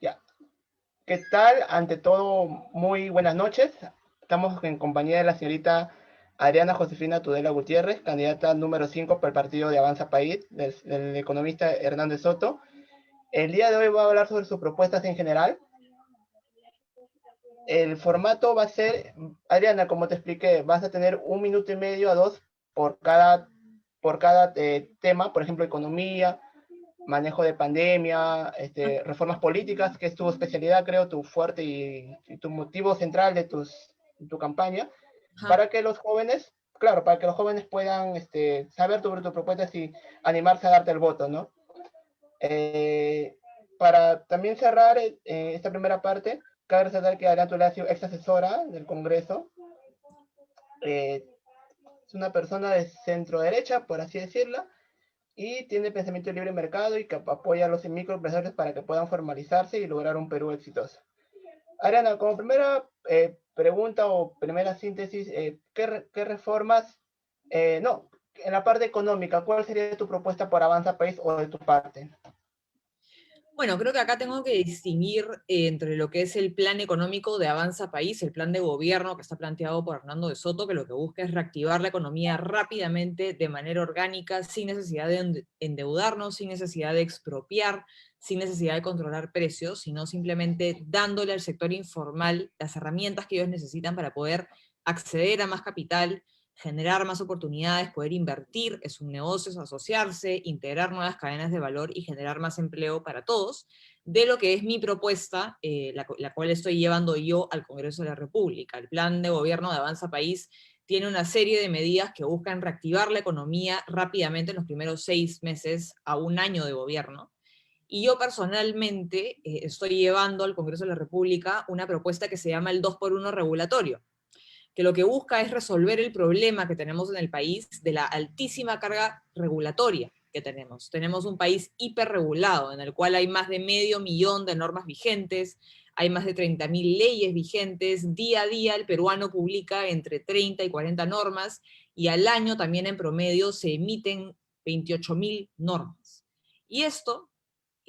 Ya. ¿Qué tal? Ante todo, muy buenas noches. Estamos en compañía de la señorita Adriana Josefina Tudela Gutiérrez, candidata número 5 por el partido de Avanza País, del economista Hernández Soto. El día de hoy voy a hablar sobre sus propuestas en general. El formato va a ser, Adriana, como te expliqué, vas a tener 1 minuto y medio a dos por cada tema, por ejemplo, economía, manejo de pandemia, reformas políticas, que es tu especialidad, creo, tu fuerte y tu motivo central de tu campaña, Ajá. para que los jóvenes, claro, para que los jóvenes puedan saber sobre tus propuestas y animarse a darte el voto, ¿no? Eh, para también cerrar esta primera parte, cabe resaltar que Adriana Tulá ha sido ex asesora del Congreso. Eh, es una persona de centro derecha, por así decirlo, y tiene pensamiento de libre mercado y que apoya a los microempresarios para que puedan formalizarse y lograr un Perú exitoso. Ariana, como primera pregunta o primera síntesis, ¿qué reformas, no, en la parte económica, cuál sería tu propuesta por Avanza País o de tu parte? Bueno, creo que acá tengo que distinguir entre lo que es el plan económico de Avanza País, el plan de gobierno que está planteado por Hernando de Soto, que lo que busca es reactivar la economía rápidamente, de manera orgánica, sin necesidad de endeudarnos, sin necesidad de expropiar, sin necesidad de controlar precios, sino simplemente dándole al sector informal las herramientas que ellos necesitan para poder acceder a más capital, generar más oportunidades, poder invertir en sus negocios, asociarse, integrar nuevas cadenas de valor y generar más empleo para todos, de lo que es mi propuesta, la cual estoy llevando yo al Congreso de la República. El plan de gobierno de Avanza País tiene una serie de medidas que buscan reactivar la economía rápidamente en los primeros 6 meses a un año de gobierno. Y yo personalmente estoy llevando al Congreso de la República una propuesta que se llama el 2x1 regulatorio, que lo que busca es resolver el problema que tenemos en el país de la altísima carga regulatoria que tenemos. Tenemos un país hiperregulado, en el cual hay más de 500.000 de normas vigentes, hay más de 30.000 leyes vigentes, día a día el peruano publica entre 30 y 40 normas, y al año también en promedio se emiten 28.000 normas. Y esto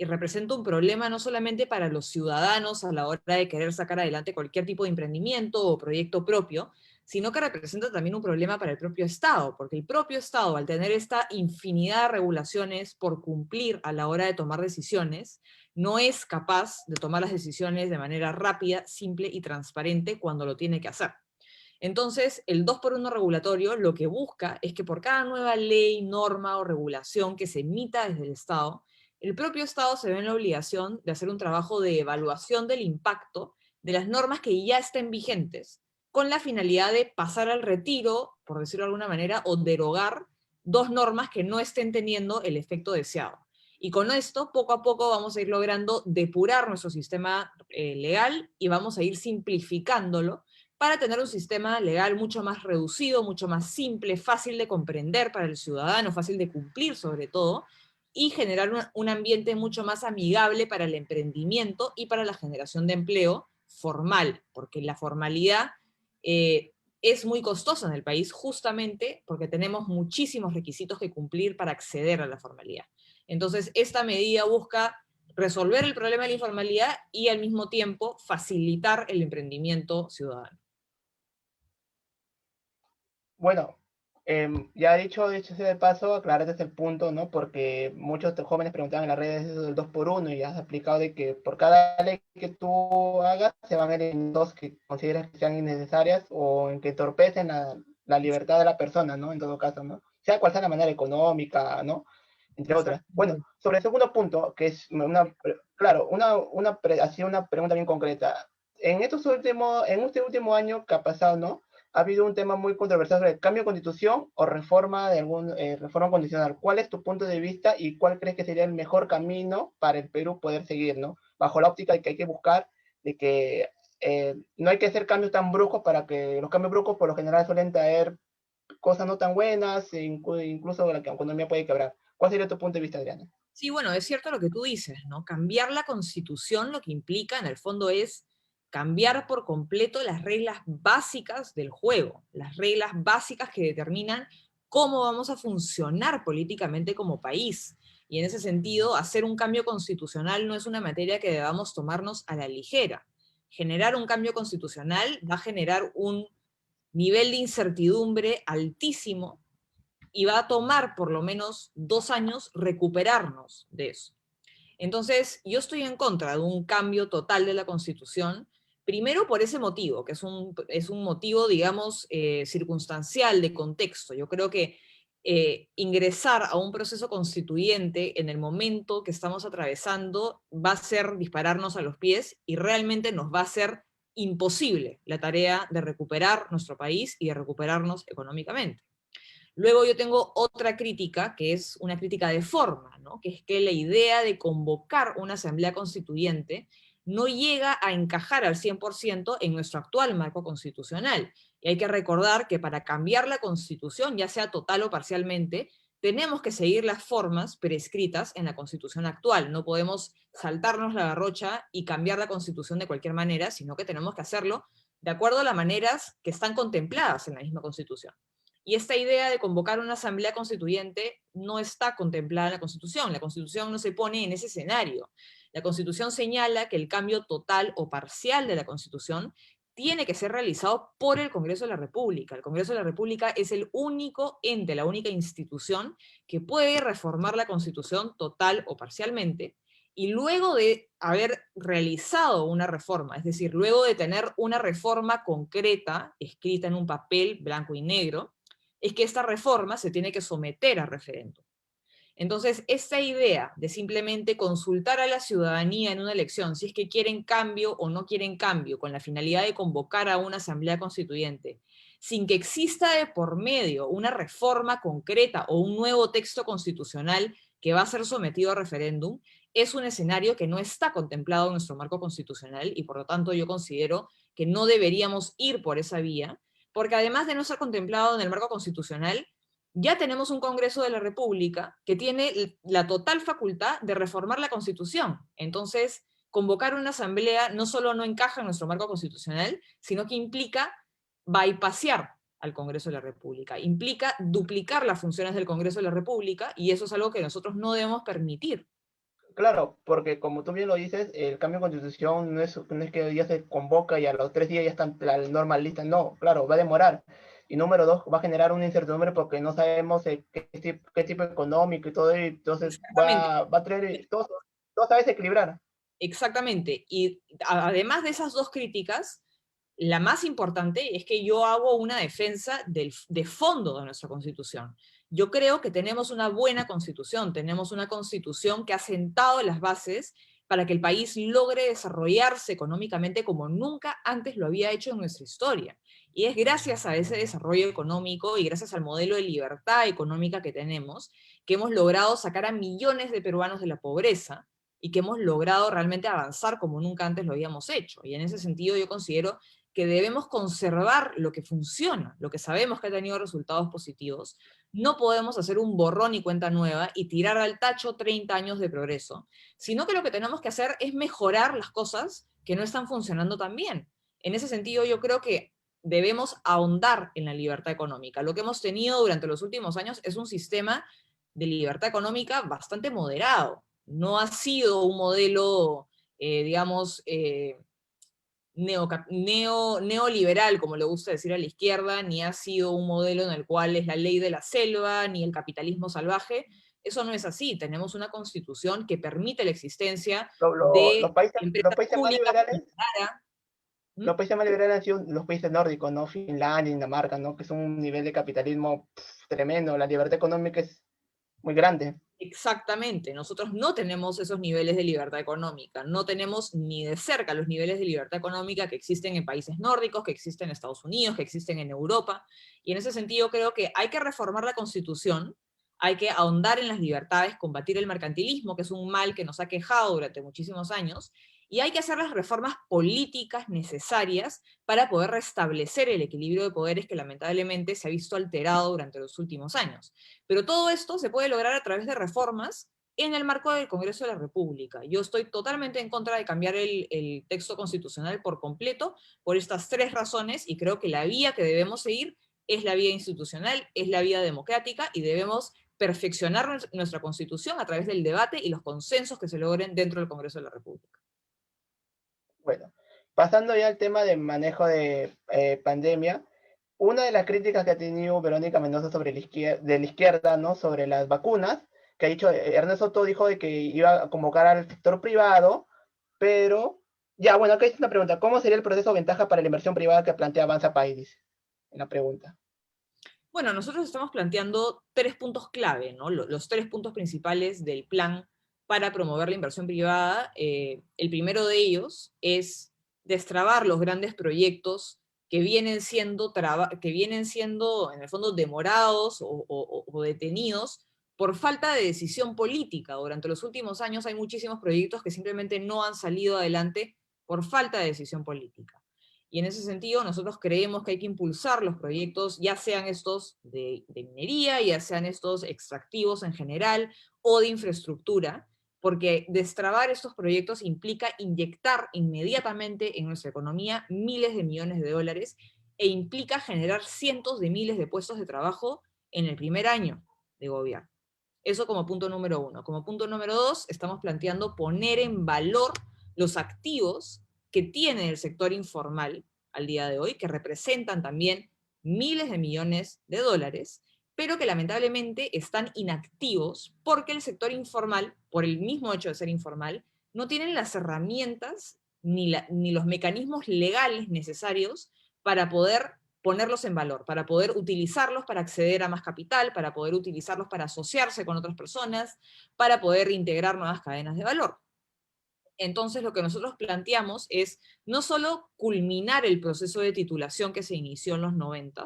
y representa un problema no solamente para los ciudadanos a la hora de querer sacar adelante cualquier tipo de emprendimiento o proyecto propio, sino que representa también un problema para el propio Estado, porque el propio Estado, al tener esta infinidad de regulaciones por cumplir a la hora de tomar decisiones, no es capaz de tomar las decisiones de manera rápida, simple y transparente cuando lo tiene que hacer. Entonces, el 2x1 regulatorio lo que busca es que por cada nueva ley, norma o regulación que se emita desde el Estado, el propio Estado se ve en la obligación de hacer un trabajo de evaluación del impacto de las normas que ya estén vigentes, con la finalidad de pasar al retiro, por decirlo de alguna manera, o derogar dos normas que no estén teniendo el efecto deseado. Y con esto, poco a poco, vamos a ir logrando depurar nuestro sistema legal y vamos a ir simplificándolo para tener un sistema legal mucho más reducido, mucho más simple, fácil de comprender para el ciudadano, fácil de cumplir sobre todo, y generar un ambiente mucho más amigable para el emprendimiento y para la generación de empleo formal, porque la formalidad es muy costosa en el país justamente porque tenemos muchísimos requisitos que cumplir para acceder a la formalidad. Entonces, esta medida busca resolver el problema de la informalidad y al mismo tiempo facilitar el emprendimiento ciudadano. Bueno, ya dicho sea de paso, aclaraste el punto, ¿no? Porque muchos jóvenes preguntaban en las redes eso del 2 por uno y has explicado de que por cada ley que tú hagas se van a ir en dos que consideras que sean innecesarias o en que entorpecen la libertad de la persona, ¿no? En todo caso, ¿no? Sea cual sea la manera económica, ¿no? Entre otras. Bueno, Exactamente. sobre el segundo punto, que es claro, así una pregunta bien concreta. En este último año que ha pasado, ¿no? Ha habido un tema muy controversial sobre el cambio de constitución o reforma constitucional. ¿Cuál es tu punto de vista y cuál crees que sería el mejor camino para el Perú poder seguir, ¿no? Bajo la óptica de que hay que buscar de que no hay que hacer cambios tan bruscos para que los cambios bruscos por lo general suelen traer cosas no tan buenas, incluso la economía puede quebrar. ¿Cuál sería tu punto de vista, Adriana? Sí, bueno, es cierto lo que tú dices, ¿no? Cambiar la constitución lo que implica en el fondo es cambiar por completo las reglas básicas del juego, las reglas básicas que determinan cómo vamos a funcionar políticamente como país. Y en ese sentido, hacer un cambio constitucional no es una materia que debamos tomarnos a la ligera. Generar un cambio constitucional va a generar un nivel de incertidumbre altísimo y va a tomar por lo menos 2 años recuperarnos de eso. Entonces, yo estoy en contra de un cambio total de la Constitución, primero por ese motivo, que es un motivo, digamos, circunstancial, de contexto. Yo creo que ingresar a un proceso constituyente en el momento que estamos atravesando va a ser dispararnos a los pies y realmente nos va a ser imposible la tarea de recuperar nuestro país y de recuperarnos económicamente. Luego yo tengo otra crítica, que es una crítica de forma, ¿no? Que es que la idea de convocar una asamblea constituyente no llega a encajar al 100% en nuestro actual marco constitucional. Y hay que recordar que para cambiar la constitución, ya sea total o parcialmente, tenemos que seguir las formas prescritas en la constitución actual. No podemos saltarnos la garrocha y cambiar la constitución de cualquier manera, sino que tenemos que hacerlo de acuerdo a las maneras que están contempladas en la misma constitución. Y esta idea de convocar una asamblea constituyente no está contemplada en la Constitución. La Constitución no se pone en ese escenario. La Constitución señala que el cambio total o parcial de la Constitución tiene que ser realizado por el Congreso de la República. El Congreso de la República es el único ente, la única institución que puede reformar la Constitución total o parcialmente, y luego de haber realizado una reforma, es decir, luego de tener una reforma concreta, escrita en un papel blanco y negro, es que esta reforma se tiene que someter a referéndum. Entonces, esta idea de simplemente consultar a la ciudadanía en una elección si es que quieren cambio o no quieren cambio, con la finalidad de convocar a una asamblea constituyente, sin que exista de por medio una reforma concreta o un nuevo texto constitucional que va a ser sometido a referéndum, es un escenario que no está contemplado en nuestro marco constitucional y por lo tanto yo considero que no deberíamos ir por esa vía, porque además de no ser contemplado en el marco constitucional, ya tenemos un Congreso de la República que tiene la total facultad de reformar la Constitución. Entonces, convocar una asamblea no solo no encaja en nuestro marco constitucional, sino que implica bypassear al Congreso de la República, implica duplicar las funciones del Congreso de la República, y eso es algo que nosotros no debemos permitir. Claro, porque como tú bien lo dices, el cambio de constitución no es que ya se convoca y a los 3 días ya están las normas listas, no, claro, va a demorar. Y número dos, va a generar una incertidumbre porque no sabemos qué tipo económico y todo, y entonces Exactamente. va a traer todo a desequilibrar. Exactamente. Y además de esas dos críticas, la más importante es que yo hago una defensa de fondo de nuestra Constitución. Yo creo que tenemos una buena Constitución, tenemos una Constitución que ha sentado las bases para que el país logre desarrollarse económicamente como nunca antes lo había hecho en nuestra historia. Y es gracias a ese desarrollo económico y gracias al modelo de libertad económica que hemos logrado sacar a millones de peruanos de la pobreza y que hemos logrado realmente avanzar como nunca antes lo habíamos hecho. Y en ese sentido yo considero que debemos conservar lo que funciona, lo que sabemos que ha tenido resultados positivos. No podemos hacer un borrón y cuenta nueva y tirar al tacho 30 años de progreso, sino que lo que tenemos que hacer es mejorar las cosas que no están funcionando tan bien. En ese sentido, yo creo que debemos ahondar en la libertad económica. Lo que hemos tenido durante los últimos años es un sistema de libertad económica bastante moderado. No ha sido un modelo, digamos, neoliberal, como le gusta decir a la izquierda, ni ha sido un modelo en el cual es la ley de la selva, ni el capitalismo salvaje. Eso no es así. Tenemos una constitución que permite la existencia Los de países, los empresas países más públicas liberales, como Sara. ¿Mm? los países más liberales han sido los países nórdicos, ¿no? Finlandia, Dinamarca, ¿no? Que es un nivel de capitalismo tremendo. La libertad económica es muy grande. Exactamente, nosotros no tenemos esos niveles de libertad económica, no tenemos ni de cerca los niveles de libertad económica que existen en países nórdicos, que existen en Estados Unidos, que existen en Europa, y en ese sentido creo que hay que reformar la Constitución, hay que ahondar en las libertades, combatir el mercantilismo, que es un mal que nos ha quejado durante muchísimos años, y hay que hacer las reformas políticas necesarias para poder restablecer el equilibrio de poderes que lamentablemente se ha visto alterado durante los últimos años. Pero todo esto se puede lograr a través de reformas en el marco del Congreso de la República. Yo estoy totalmente en contra de cambiar el texto constitucional por completo por estas tres razones y creo que la vía que debemos seguir es la vía institucional, es la vía democrática y debemos perfeccionar nuestra Constitución a través del debate y los consensos que se logren dentro del Congreso de la República. Bueno, pasando ya al tema del manejo de pandemia, una de las críticas que ha tenido Verónica Mendoza sobre de la izquierda, ¿no? Sobre las vacunas, que ha dicho, Ernesto Soto dijo de que iba a convocar al sector privado, pero, ya, bueno, acá hay una pregunta, ¿cómo sería el proceso de ventaja para la inversión privada que plantea Avanza País? En la pregunta. Bueno, nosotros estamos planteando 3 puntos clave, ¿no? Los 3 puntos principales del plan para promover la inversión privada. El primero de ellos es destrabar los grandes proyectos que vienen siendo, en el fondo, demorados o detenidos por falta de decisión política. Durante los últimos años hay muchísimos proyectos que simplemente no han salido adelante por falta de decisión política. Y en ese sentido, nosotros creemos que hay que impulsar los proyectos, ya sean estos de minería, ya sean estos extractivos en general, o de infraestructura, porque destrabar estos proyectos implica inyectar inmediatamente en nuestra economía miles de millones de dólares, e implica generar cientos de miles de puestos de trabajo en el primer año de gobierno. Eso como punto número 1. Como punto número 2, estamos planteando poner en valor los activos que tiene el sector informal al día de hoy, que representan también miles de millones de dólares, pero que lamentablemente están inactivos porque el sector informal, por el mismo hecho de ser informal, no tienen las herramientas ni los mecanismos legales necesarios para poder ponerlos en valor, para poder utilizarlos para acceder a más capital, para poder utilizarlos para asociarse con otras personas, para poder integrar nuevas cadenas de valor. Entonces, lo que nosotros planteamos es no solo culminar el proceso de titulación que se inició en los 90,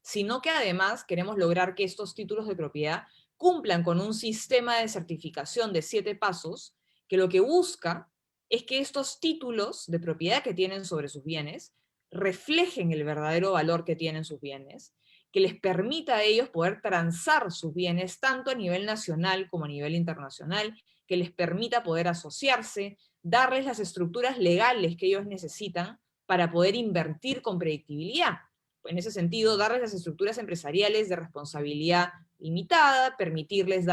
sino que además queremos lograr que estos títulos de propiedad cumplan con un sistema de certificación de 7 pasos, que lo que busca es que estos títulos de propiedad que tienen sobre sus bienes reflejen el verdadero valor que tienen sus bienes, que les permita a ellos poder transar sus bienes tanto a nivel nacional como a nivel internacional, que les permita poder asociarse, darles las estructuras legales que ellos necesitan para poder invertir con predictibilidad. En ese sentido, darles las estructuras empresariales de responsabilidad limitada, permitirles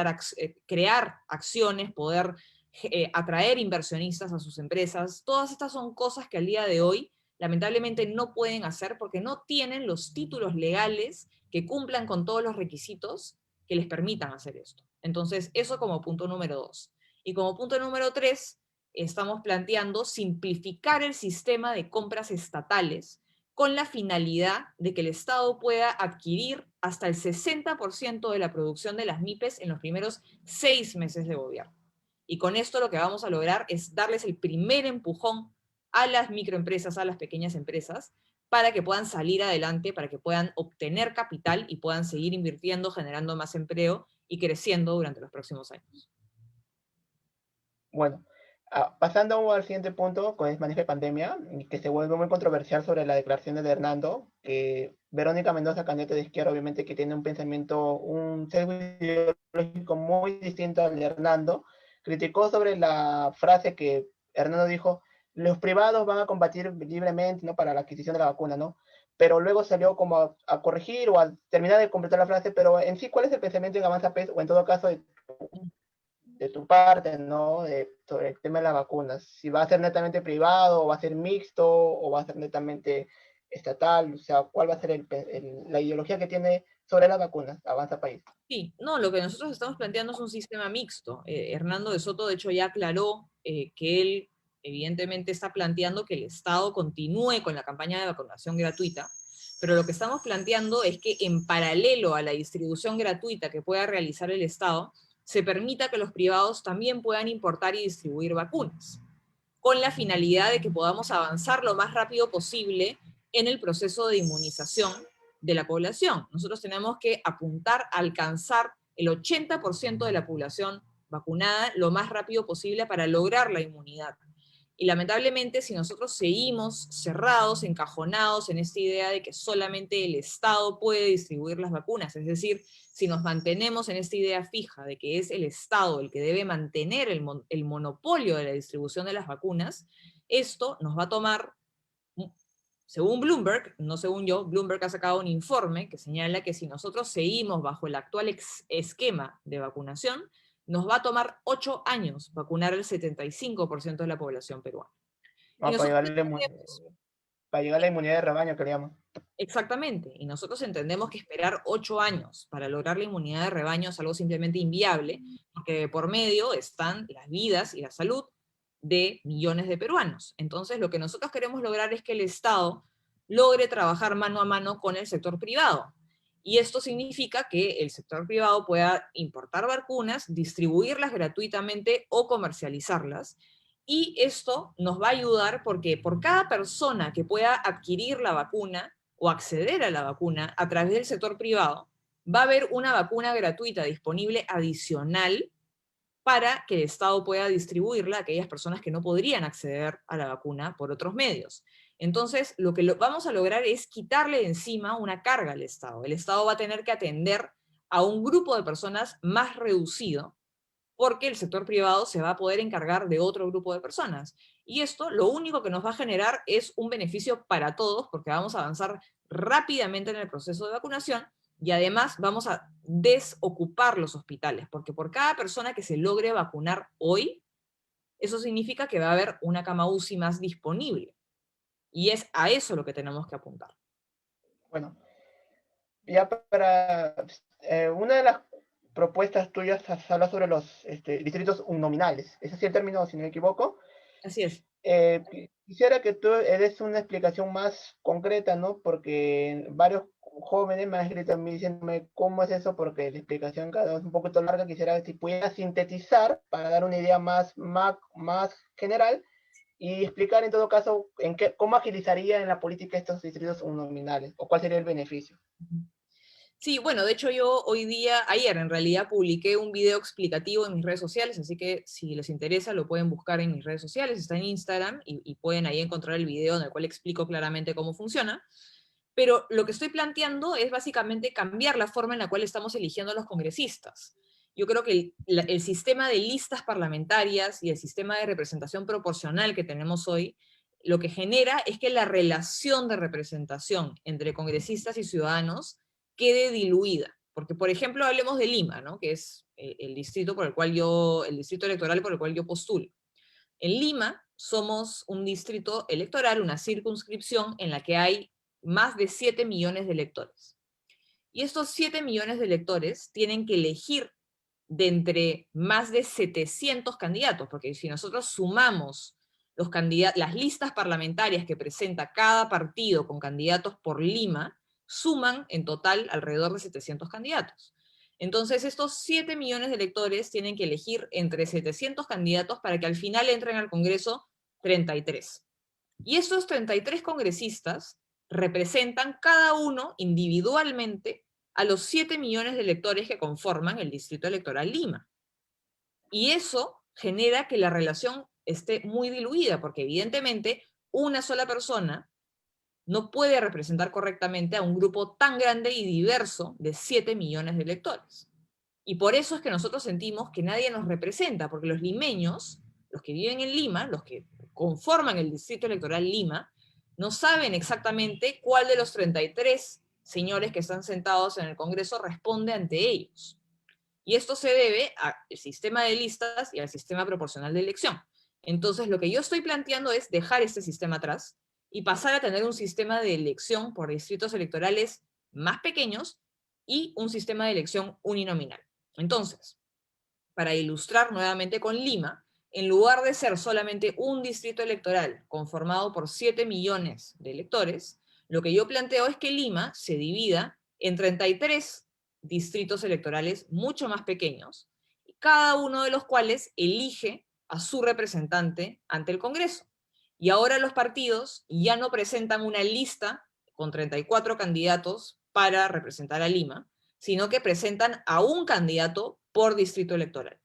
crear acciones, poder atraer inversionistas a sus empresas. Todas estas son cosas que al día de hoy lamentablemente no pueden hacer porque no tienen los títulos legales que cumplan con todos los requisitos que les permitan hacer esto. Entonces, eso como punto número 2. Y como punto número 3, estamos planteando simplificar el sistema de compras estatales con la finalidad de que el Estado pueda adquirir hasta el 60% de la producción de las MIPES en los primeros 6 meses de gobierno. Y con esto lo que vamos a lograr es darles el primer empujón a las microempresas, a las pequeñas empresas, para que puedan salir adelante, para que puedan obtener capital y puedan seguir invirtiendo, generando más empleo y creciendo durante los próximos años. Bueno, pasando al siguiente punto, con el manejo de pandemia, que se vuelve muy controversial sobre la declaración de Hernando, que Verónica Mendoza, candidata de izquierda, obviamente que tiene un pensamiento, un sesgo ideológico muy distinto al de Hernando, criticó sobre la frase que Hernando dijo, los privados van a combatir libremente, ¿no? Para la adquisición de la vacuna, ¿no? Pero luego salió como a corregir o a terminar de completar la frase, pero en sí, ¿cuál es el pensamiento en Avanza PES, o en todo caso, de tu parte, ¿no? Sobre el tema de las vacunas. Si va a ser netamente privado, o va a ser mixto, o va a ser netamente estatal, o sea, ¿cuál va a ser la ideología que tiene sobre las vacunas? Avanza País. Sí, no, lo que nosotros estamos planteando es un sistema mixto. Hernando de Soto, de hecho, ya aclaró que él evidentemente está planteando que el Estado continúe con la campaña de vacunación gratuita, pero lo que estamos planteando es que en paralelo a la distribución gratuita que pueda realizar el Estado, se permita que los privados también puedan importar y distribuir vacunas, con la finalidad de que podamos avanzar lo más rápido posible en el proceso de inmunización de la población. Nosotros tenemos que apuntar a alcanzar el 80% de la población vacunada lo más rápido posible para lograr la inmunidad. Y lamentablemente, si nosotros seguimos cerrados, encajonados en esta idea de que solamente el Estado puede distribuir las vacunas, es decir, si nos mantenemos en esta idea fija de que es el Estado el que debe mantener el monopolio de la distribución de las vacunas, esto nos va a tomar Según Bloomberg, no según yo, Bloomberg ha sacado un informe que señala que si nosotros seguimos bajo el actual esquema de vacunación, nos va a tomar 8 años vacunar el 75% de la población peruana. Y No, nosotros entendemos, para llegar a la inmunidad de rebaño que le llaman. exactamente, y nosotros entendemos que esperar 8 años para lograr la inmunidad de rebaño es algo simplemente inviable, porque por medio están las vidas y la salud de millones de peruanos. Entonces, lo que nosotros queremos lograr es que el Estado logre trabajar mano a mano con el sector privado. Y esto significa que el sector privado pueda importar vacunas, distribuirlas gratuitamente o comercializarlas. Y esto nos va a ayudar porque por cada persona que pueda adquirir la vacuna o acceder a la vacuna a través del sector privado, va a haber una vacuna gratuita disponible adicional para que el Estado pueda distribuirla a aquellas personas que no podrían acceder a la vacuna por otros medios. Entonces, lo que vamos a lograr es quitarle de encima una carga al Estado. El Estado va a tener que atender a un grupo de personas más reducido, porque el sector privado se va a poder encargar de otro grupo de personas. Y esto lo único que nos va a generar es un beneficio para todos, porque vamos a avanzar rápidamente en el proceso de vacunación y además vamos a desocupar los hospitales, porque por cada persona que se logre vacunar hoy, eso significa que va a haber una cama UCI más disponible. Y es a eso lo que tenemos que apuntar. Bueno, ya para una de las propuestas tuyas habla sobre los distritos uninominales. Ese es el término, si no me equivoco. Así es. Quisiera que tú des una explicación más concreta, ¿no? Porque varios jóvenes me han escrito a mí diciéndome cómo es eso, porque la explicación cada vez es un poquito larga. Quisiera que si pudiera sintetizar para dar una idea más general y explicar en todo caso cómo agilizaría en la política estos distritos uninominales o cuál sería el beneficio. Sí, bueno, de hecho yo ayer en realidad, publiqué un video explicativo en mis redes sociales, así que si les interesa lo pueden buscar en mis redes sociales, está en Instagram y pueden ahí encontrar el video en el cual explico claramente cómo funciona. Pero lo que estoy planteando es básicamente cambiar la forma en la cual estamos eligiendo a los congresistas. Yo creo que el sistema de listas parlamentarias y el sistema de representación proporcional que tenemos hoy, lo que genera es que la relación de representación entre congresistas y ciudadanos quede diluida. Porque, por ejemplo, hablemos de Lima, ¿no? Que es el distrito el distrito electoral por el cual yo postulo. En Lima somos un distrito electoral, una circunscripción en la que hay más de 7 millones de electores. Y estos 7 millones de electores tienen que elegir de entre más de 700 candidatos, porque si nosotros sumamos las listas parlamentarias que presenta cada partido con candidatos por Lima, suman en total alrededor de 700 candidatos. Entonces, estos 7 millones de electores tienen que elegir entre 700 candidatos para que al final entren al Congreso 33. Y esos 33 congresistas representan cada uno individualmente a los 7 millones de electores que conforman el Distrito Electoral Lima. Y eso genera que la relación esté muy diluida, porque evidentemente una sola persona no puede representar correctamente a un grupo tan grande y diverso de 7 millones de electores. Y por eso es que nosotros sentimos que nadie nos representa, porque los limeños, los que viven en Lima, los que conforman el Distrito Electoral Lima, no saben exactamente cuál de los 33 señores que están sentados en el Congreso responde ante ellos. Y esto se debe al sistema de listas y al sistema proporcional de elección. Entonces, lo que yo estoy planteando es dejar este sistema atrás y pasar a tener un sistema de elección por distritos electorales más pequeños y un sistema de elección uninominal. Entonces, para ilustrar nuevamente con Lima, en lugar de ser solamente un distrito electoral conformado por 7 millones de electores, lo que yo planteo es que Lima se divida en 33 distritos electorales mucho más pequeños, cada uno de los cuales elige a su representante ante el Congreso. Y ahora los partidos ya no presentan una lista con 34 candidatos para representar a Lima, sino que presentan a un candidato por distrito electoral.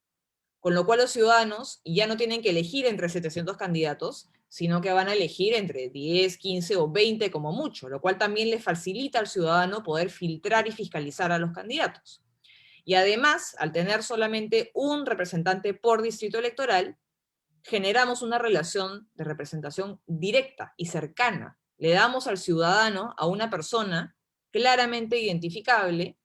Con lo cual los ciudadanos ya no tienen que elegir entre 700 candidatos, sino que van a elegir entre 10, 15 o 20 como mucho, lo cual también le facilita al ciudadano poder filtrar y fiscalizar a los candidatos. Y además, al tener solamente un representante por distrito electoral, generamos una relación de representación directa y cercana Le damos al ciudadano a una persona claramente identificable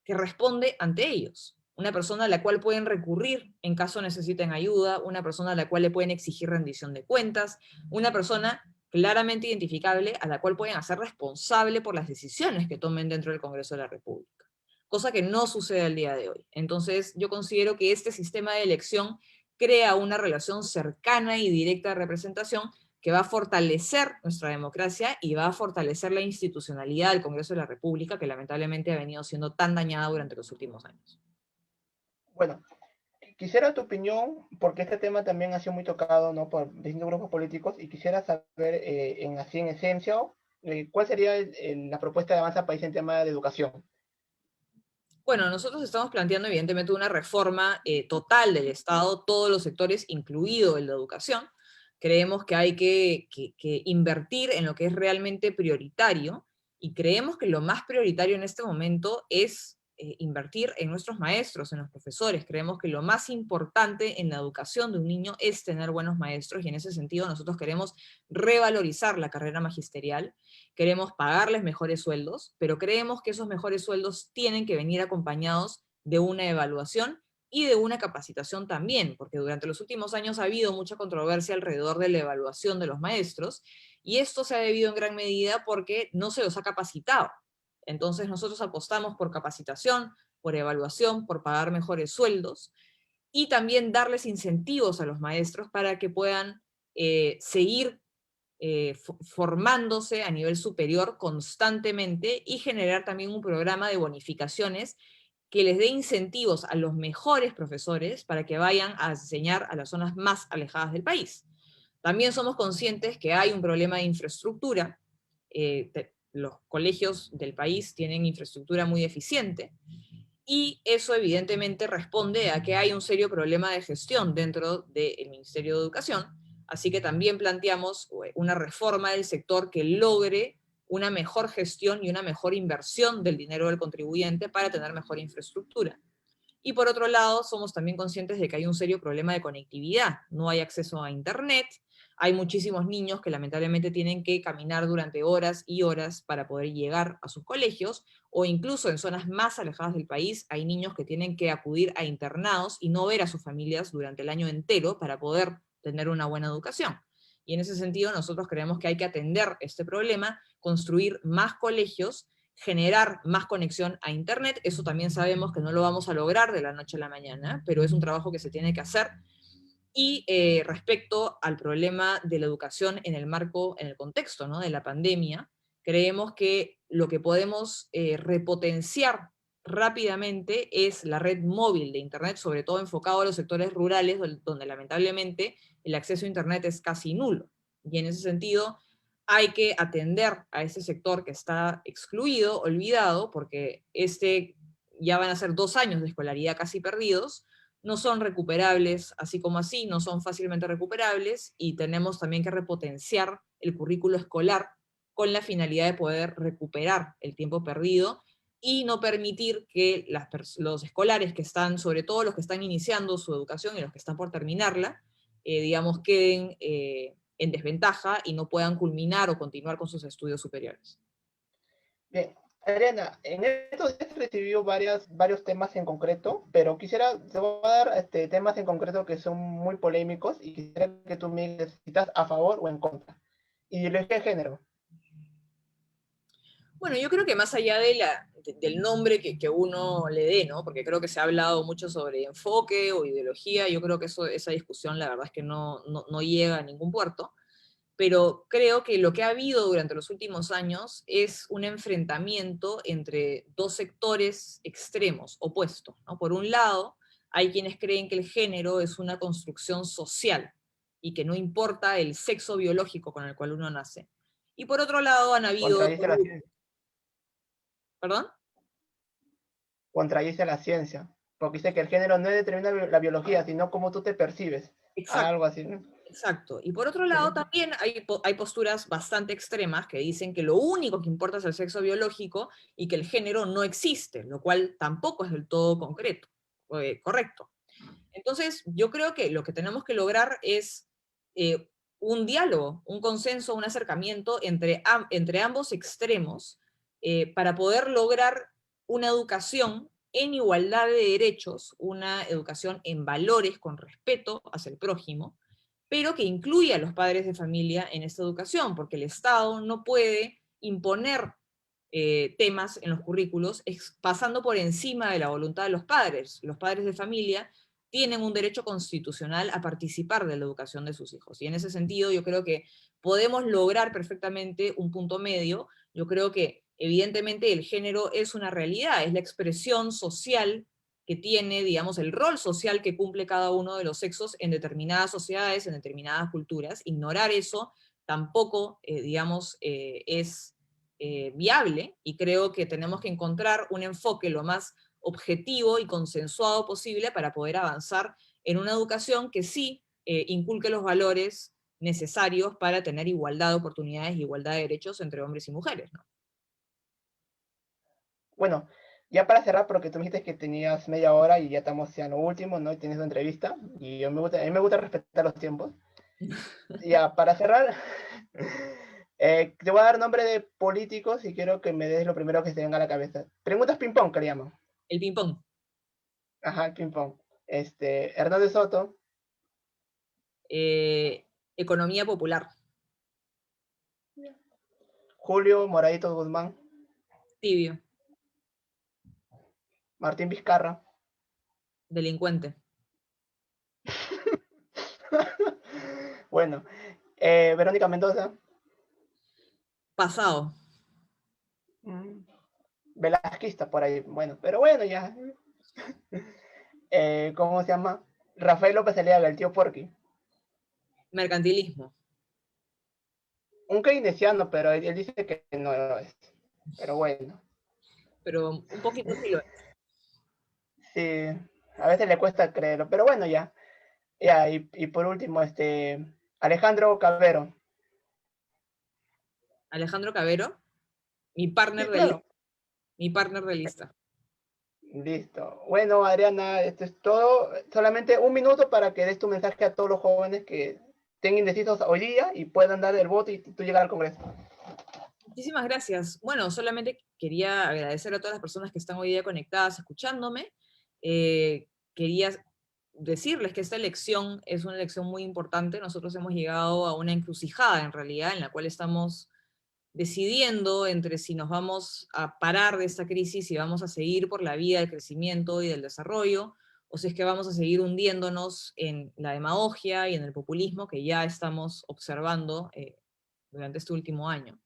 que responde ante ellos. Una persona a la cual pueden recurrir en caso necesiten ayuda, una persona a la cual le pueden exigir rendición de cuentas, una persona claramente identificable a la cual pueden hacer responsable por las decisiones que tomen dentro del Congreso de la República. Cosa que no sucede al día de hoy. Entonces, yo considero que este sistema de elección crea una relación cercana y directa de representación que va a fortalecer nuestra democracia y va a fortalecer la institucionalidad del Congreso de la República, que lamentablemente ha venido siendo tan dañada durante los últimos años. Bueno, quisiera tu opinión, porque este tema también ha sido muy tocado, ¿no?, por distintos grupos políticos, y quisiera saber, así en esencia, cuál sería la propuesta de Avanza País en tema de educación. Bueno, nosotros estamos planteando evidentemente una reforma total del Estado, todos los sectores, incluido el de educación. Creemos que hay que invertir en lo que es realmente prioritario, y creemos que lo más prioritario en este momento es invertir en nuestros maestros, en los profesores. Creemos que lo más importante en la educación de un niño es tener buenos maestros, y en ese sentido nosotros queremos revalorizar la carrera magisterial. Queremos pagarles mejores sueldos, pero creemos que esos mejores sueldos tienen que venir acompañados de una evaluación y de una capacitación también, porque durante los últimos años ha habido mucha controversia alrededor de la evaluación de los maestros, y esto se ha debido en gran medida porque no se los ha capacitado. Entonces nosotros apostamos por capacitación, por evaluación, por pagar mejores sueldos, y también darles incentivos a los maestros para que puedan seguir formándose a nivel superior constantemente, y generar también un programa de bonificaciones que les dé incentivos a los mejores profesores para que vayan a enseñar a las zonas más alejadas del país. También somos conscientes que hay un problema de infraestructura. Los colegios del país tienen infraestructura muy deficiente, y eso evidentemente responde a que hay un serio problema de gestión dentro del Ministerio de Educación. Así que también planteamos una reforma del sector que logre una mejor gestión y una mejor inversión del dinero del contribuyente para tener mejor infraestructura. Y por otro lado, somos también conscientes de que hay un serio problema de conectividad. No hay acceso a Internet, hay muchísimos niños que lamentablemente tienen que caminar durante horas y horas para poder llegar a sus colegios, o incluso en zonas más alejadas del país hay niños que tienen que acudir a internados y no ver a sus familias durante el año entero para poder tener una buena educación. Y en ese sentido nosotros creemos que hay que atender este problema, construir más colegios, generar más conexión a Internet. Eso también sabemos que no lo vamos a lograr de la noche a la mañana, pero es un trabajo que se tiene que hacer. Y respecto al problema de la educación en el marco, en el contexto, ¿no?, de la pandemia, creemos que lo que podemos repotenciar rápidamente es la red móvil de Internet, sobre todo enfocado a los sectores rurales, donde lamentablemente el acceso a Internet es casi nulo. Y en ese sentido, hay que atender a ese sector que está excluido, olvidado, porque ya van a ser 2 años de escolaridad casi perdidos, no son recuperables así como así, no son fácilmente recuperables, y tenemos también que repotenciar el currículo escolar con la finalidad de poder recuperar el tiempo perdido y no permitir que los escolares que están, sobre todo los que están iniciando su educación y los que están por terminarla, digamos, queden en desventaja y no puedan culminar o continuar con sus estudios superiores. Bien, Adriana, en estos días recibió varios temas en concreto, pero te voy a dar temas en concreto que son muy polémicos, y quisiera que tú me digas si estás a favor o en contra. Ideología de género. Bueno, yo creo que más allá del nombre que uno le dé, ¿no? Porque creo que se ha hablado mucho sobre enfoque o ideología. Yo creo que esa discusión la verdad es que no llega a ningún puerto, pero creo que lo que ha habido durante los últimos años es un enfrentamiento entre dos sectores extremos, opuestos, ¿no? Por un lado, hay quienes creen que el género es una construcción social y que no importa el sexo biológico con el cual uno nace. Y por otro lado han habido otro Contradice la grupo. ciencia. ¿Perdón? Contradice la ciencia. Porque dice que el género no determina la biología, sino cómo tú te percibes. Exacto. Algo así, ¿no? Exacto. Y por otro Sí. lado, también hay posturas bastante extremas que dicen que lo único que importa es el sexo biológico y que el género no existe, lo cual tampoco es del todo correcto. Entonces, yo creo que lo que tenemos que lograr es un diálogo, un consenso, un acercamiento entre ambos extremos para poder lograr una educación en igualdad de derechos, una educación en valores, con respeto hacia el prójimo, pero que incluya a los padres de familia en esta educación, porque el Estado no puede imponer temas en los currículos pasando por encima de la voluntad de los padres. Los padres de familia tienen un derecho constitucional a participar de la educación de sus hijos. Y en ese sentido yo creo que podemos lograr perfectamente un punto medio. Yo creo que evidentemente el género es una realidad, es la expresión social que tiene, digamos, el rol social que cumple cada uno de los sexos en determinadas sociedades, en determinadas culturas. Ignorar eso tampoco, digamos, es viable, y creo que tenemos que encontrar un enfoque lo más objetivo y consensuado posible para poder avanzar en una educación que sí inculque los valores necesarios para tener igualdad de oportunidades y igualdad de derechos entre hombres y mujeres, ¿no? Bueno, ya para cerrar, porque tú me dijiste que tenías media hora y ya estamos ya en lo último, ¿no? Y tienes una entrevista, y a mí me gusta respetar los tiempos. Ya, para cerrar, te voy a dar nombre de políticos y quiero que me des lo primero que se venga a la cabeza. Preguntas ping-pong, que le llaman. El ping-pong. Ajá, ping-pong. Hernández Soto, Economía popular. Julio Moradito Guzmán, Tibio. Martín Vizcarra, Delincuente. bueno, Verónica Mendoza, Pasado. Velazquista por ahí, bueno, pero bueno, ya. ¿Cómo se llama? Rafael López Aliaga, el tío Porky. Mercantilismo. Un keynesiano, pero él dice que no lo es. Pero bueno, Pero un poquito sí lo es. sí, a veces le cuesta creerlo, pero bueno, ya. Ya, y por último, Alejandro Cabero. Alejandro Cabero, mi partner Sí, de lista. claro. Mi partner de lista. Listo. Bueno, Adriana, esto es todo. Solamente un minuto para que des tu mensaje a todos los jóvenes que estén indecisos hoy día y puedan dar el voto y tú llegar al Congreso. Muchísimas gracias. Bueno, solamente quería agradecer a todas las personas que están hoy día conectadas, escuchándome. Quería decirles que esta elección es una elección muy importante. Nosotros hemos llegado a una encrucijada, en realidad, en la cual estamos decidiendo entre si nos vamos a parar de esta crisis y vamos a seguir por la vía del crecimiento y del desarrollo, o si es que vamos a seguir hundiéndonos en la demagogia y en el populismo que ya estamos observando durante este último año.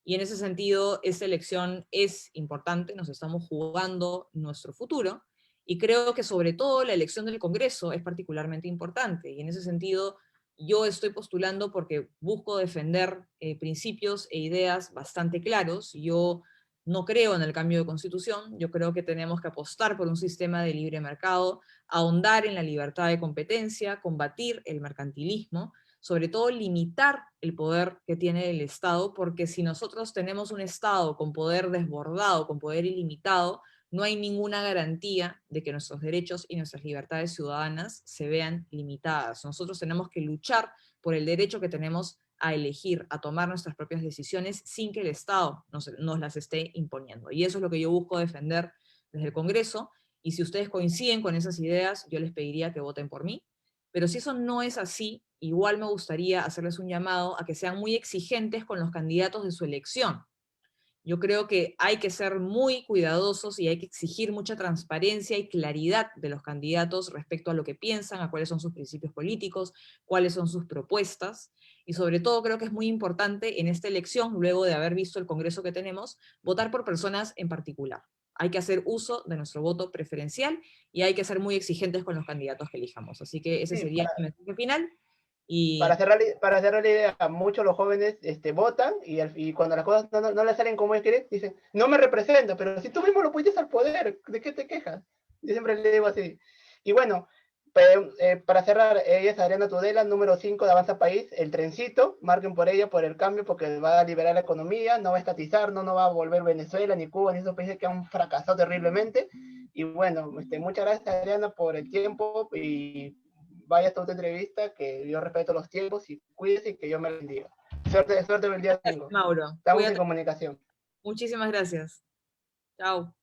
Y en ese sentido, esta elección es importante, nos estamos jugando nuestro futuro, y creo que sobre todo la elección del Congreso es particularmente importante, y en ese sentido yo estoy postulando porque busco defender principios e ideas bastante claros. Yo no creo en el cambio de constitución, yo creo que tenemos que apostar por un sistema de libre mercado, ahondar en la libertad de competencia, combatir el mercantilismo, sobre todo limitar el poder que tiene el Estado, porque si nosotros tenemos un Estado con poder desbordado, con poder ilimitado, no hay ninguna garantía de que nuestros derechos y nuestras libertades ciudadanas se vean limitadas. Nosotros tenemos que luchar por el derecho que tenemos a elegir, a tomar nuestras propias decisiones sin que el Estado nos las esté imponiendo. Y eso es lo que yo busco defender desde el Congreso, y si ustedes coinciden con esas ideas, yo les pediría que voten por mí. Pero si eso no es así, igual me gustaría hacerles un llamado a que sean muy exigentes con los candidatos de su elección. Yo creo que hay que ser muy cuidadosos y hay que exigir mucha transparencia y claridad de los candidatos respecto a lo que piensan, a cuáles son sus principios políticos, cuáles son sus propuestas. Y sobre todo creo que es muy importante en esta elección, luego de haber visto el Congreso que tenemos, votar por personas en particular. Hay que hacer uso de nuestro voto preferencial y hay que ser muy exigentes con los candidatos que elijamos. Así que ese Sí, sería mi mensaje final. para Y cerrar, para cerrar la idea, muchos los jóvenes votan y cuando las cosas no les salen como ellos quieren, dicen, no me representa, pero si tú mismo lo pusiste al poder, ¿de qué te quejas? Yo siempre le digo así. Y bueno, para cerrar, ella es Adriana Tudela, número 5 de Avanza País, el trencito, marquen por ella, por el cambio, porque va a liberar la economía, no va a estatizar, no va a volver Venezuela, ni Cuba, ni esos países que han fracasado terriblemente. Y bueno, muchas gracias Adriana por el tiempo y vaya a tu entrevista, que yo respeto los tiempos y cuídese y que yo me bendiga. Suerte el día domingo. Mauro, Estamos en cuídate. comunicación. Muchísimas gracias. Chao.